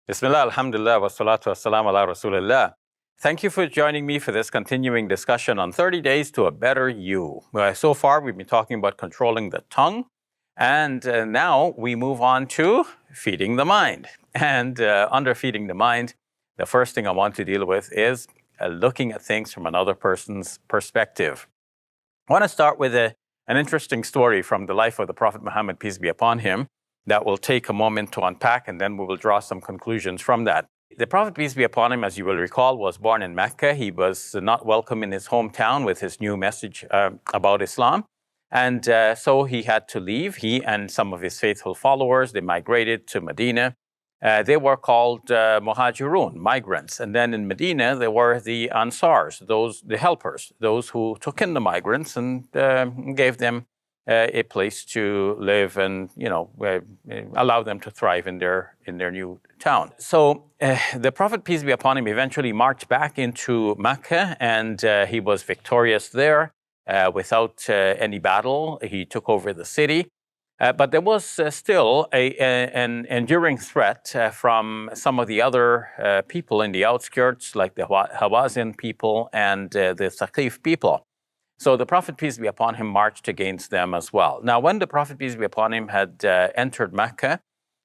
Bismillah, alhamdulillah, wa salatu wa salam ala rasulillah. Thank you for joining me for this continuing discussion on 30 Days to a Better You. So far, we've been talking about controlling the tongue, and now we move on to feeding the mind. And under feeding the mind, the first thing I want to deal with is looking at things from another person's perspective. I want to start with an interesting story from the life of the Prophet Muhammad, peace be upon him, that will take a moment to unpack, and then we will draw some conclusions from that. The Prophet, peace be upon him, as you will recall, was born in Mecca. He was not welcome in his hometown with his new message about Islam. And so he had to leave. He and some of his faithful followers, they migrated to Medina. They were called muhajirun, migrants. And then in Medina, there were the ansars, the helpers, those who took in the migrants and gave them a place to live and, allow them to thrive in their new town. So the Prophet, peace be upon him, eventually marched back into Mecca, and he was victorious there without any battle. He took over the city. But there was still an enduring threat from some of the other people in the outskirts, like the Hawazin people and the Thaqif people. So the Prophet, peace be upon him, marched against them as well. Now, when the Prophet, peace be upon him, had entered Mecca,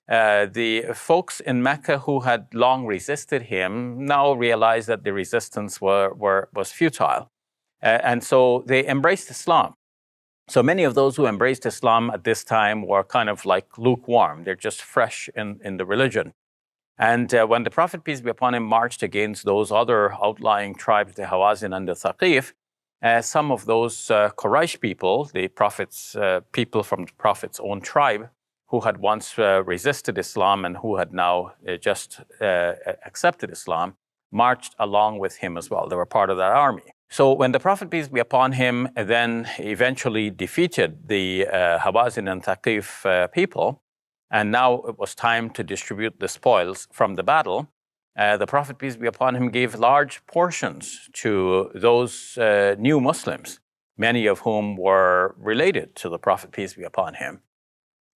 the folks in Mecca who had long resisted him now realized that the resistance was futile. And so they embraced Islam. So many of those who embraced Islam at this time were kind of like lukewarm. They're just fresh in the religion. And when the Prophet, peace be upon him, marched against those other outlying tribes, the Hawazin and the Thaqif, some of those Quraysh people, the Prophet's people from the Prophet's own tribe, who had once resisted Islam and who had now just accepted Islam, marched along with him as well. They were part of that army. So when the Prophet, peace be upon him, then eventually defeated the Hawazin and Thaqif people, and now it was time to distribute the spoils from the battle, the Prophet, peace be upon him, gave large portions to those new Muslims, many of whom were related to the Prophet, peace be upon him.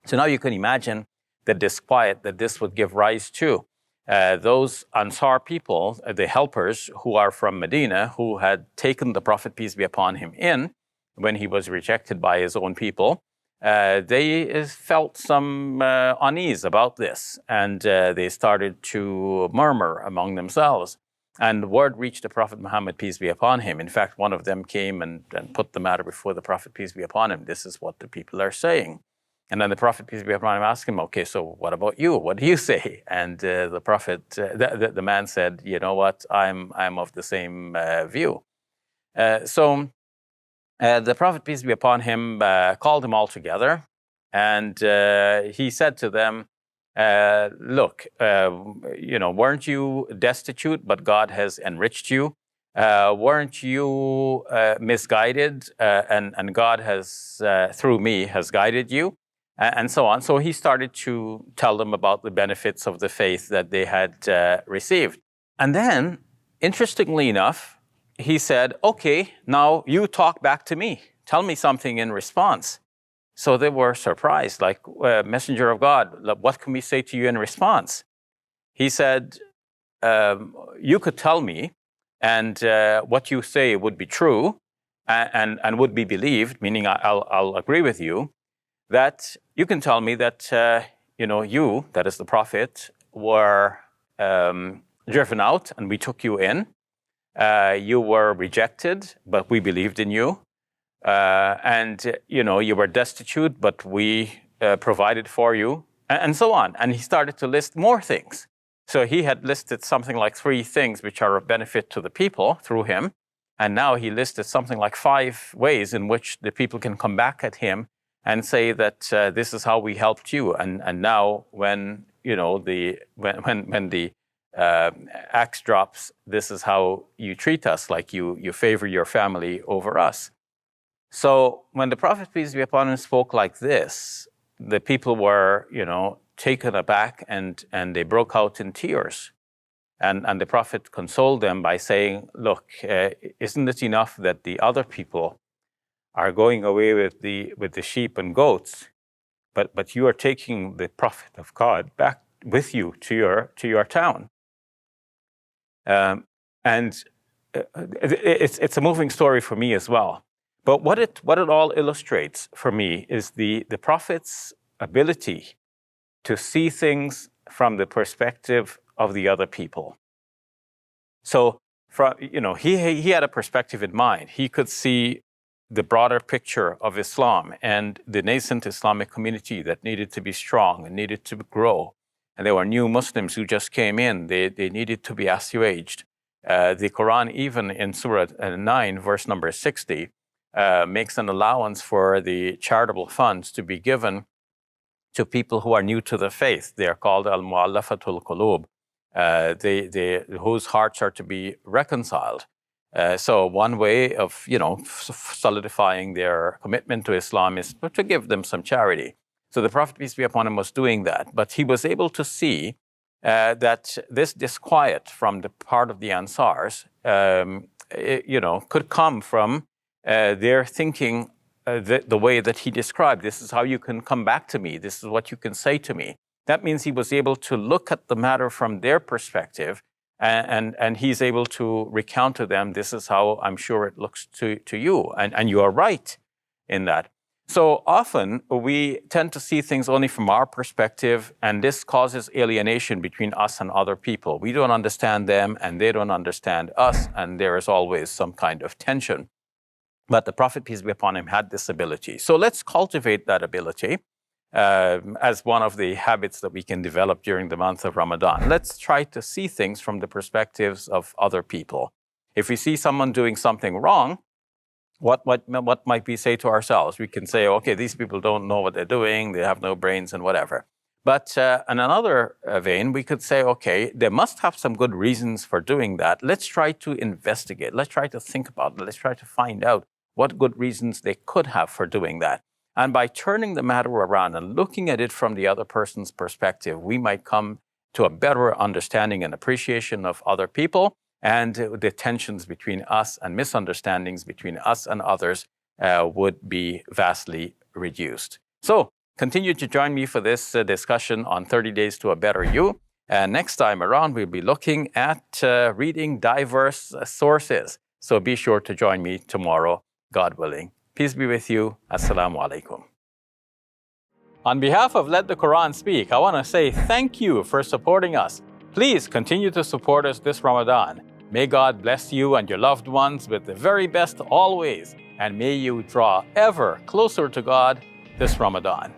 So now you can imagine the disquiet that this would give rise to. Those Ansar people, the helpers who are from Medina, who had taken the Prophet, peace be upon him, in when he was rejected by his own people, they felt some unease about this, and they started to murmur among themselves. And word reached the Prophet Muhammad, peace be upon him. In fact, one of them came and put the matter before the Prophet, peace be upon him. This is what the people are saying. And then the Prophet, peace be upon him, asked him, okay, so what about you? What do you say? And the Prophet, the man said, you know what, I'm of the same view. So the Prophet, peace be upon him, called them all together. And he said to them, look, weren't you destitute, but God has enriched you? Weren't you misguided, and God has, through me, has guided you? And so on. So he started to tell them about the benefits of the faith that they had received. And then, interestingly enough, he said, okay, now you talk back to me. Tell me something in response. So they were surprised, like, Messenger of God, what can we say to you in response? He said, you could tell me, and what you say would be true and would be believed, meaning I'll agree with you, that you can tell me that, you, that is the Prophet, were driven out and we took you in. You were rejected, but we believed in you. And you were destitute, but we provided for you, and so on. And he started to list more things. So he had listed something like 3 things which are of benefit to the people through him. And now he listed something like 5 ways in which the people can come back at him and say that this is how we helped you. And now when the axe drops, this is how you treat us, like you favor your family over us. So when the Prophet, peace be upon him, spoke like this, the people were, taken aback and they broke out in tears. And the Prophet consoled them by saying, look, isn't it enough that the other people are going away with the sheep and goats, but you are taking the Prophet of God back with you to your town. And it's a moving story for me as well. But what it all illustrates for me is the prophet's ability to see things from the perspective of the other people. So, he had a perspective in mind. He could see the broader picture of Islam and the nascent Islamic community that needed to be strong and needed to grow. And there were new Muslims who just came in. They needed to be assuaged. The Quran, even in Surah 9, verse number 60, makes an allowance for the charitable funds to be given to people who are new to the faith. They are called al-mu'allafatul qulub, whose hearts are to be reconciled. So one way of, solidifying their commitment to Islam is to give them some charity. So the Prophet, peace be upon him, was doing that. But he was able to see that this disquiet from the part of the Ansars, could come from their thinking the way that he described. This is how you can come back to me. This is what you can say to me. That means he was able to look at the matter from their perspective, and he's able to recount to them, this is how I'm sure it looks to you. And you are right in that. So often we tend to see things only from our perspective, and this causes alienation between us and other people. We don't understand them, and they don't understand us, and there is always some kind of tension. But the Prophet, peace be upon him, had this ability. So let's cultivate that ability as one of the habits that we can develop during the month of Ramadan. Let's try to see things from the perspectives of other people. If we see someone doing something wrong, what might we say to ourselves? We can say, okay, these people don't know what they're doing, they have no brains and whatever. But in another vein, we could say, okay, they must have some good reasons for doing that. Let's try to investigate. Let's try to think about it. Let's try to find out what good reasons they could have for doing that. And by turning the matter around and looking at it from the other person's perspective, we might come to a better understanding and appreciation of other people, and the tensions between us and misunderstandings between us and others would be vastly reduced. So continue to join me for this discussion on 30 Days to a Better You. And next time around, we'll be looking at reading diverse sources. So be sure to join me tomorrow, God willing. Peace be with you. Assalamu alaikum. On behalf of Let the Quran Speak, I want to say thank you for supporting us. Please continue to support us this Ramadan. May God bless you and your loved ones with the very best always, and may you draw ever closer to God this Ramadan.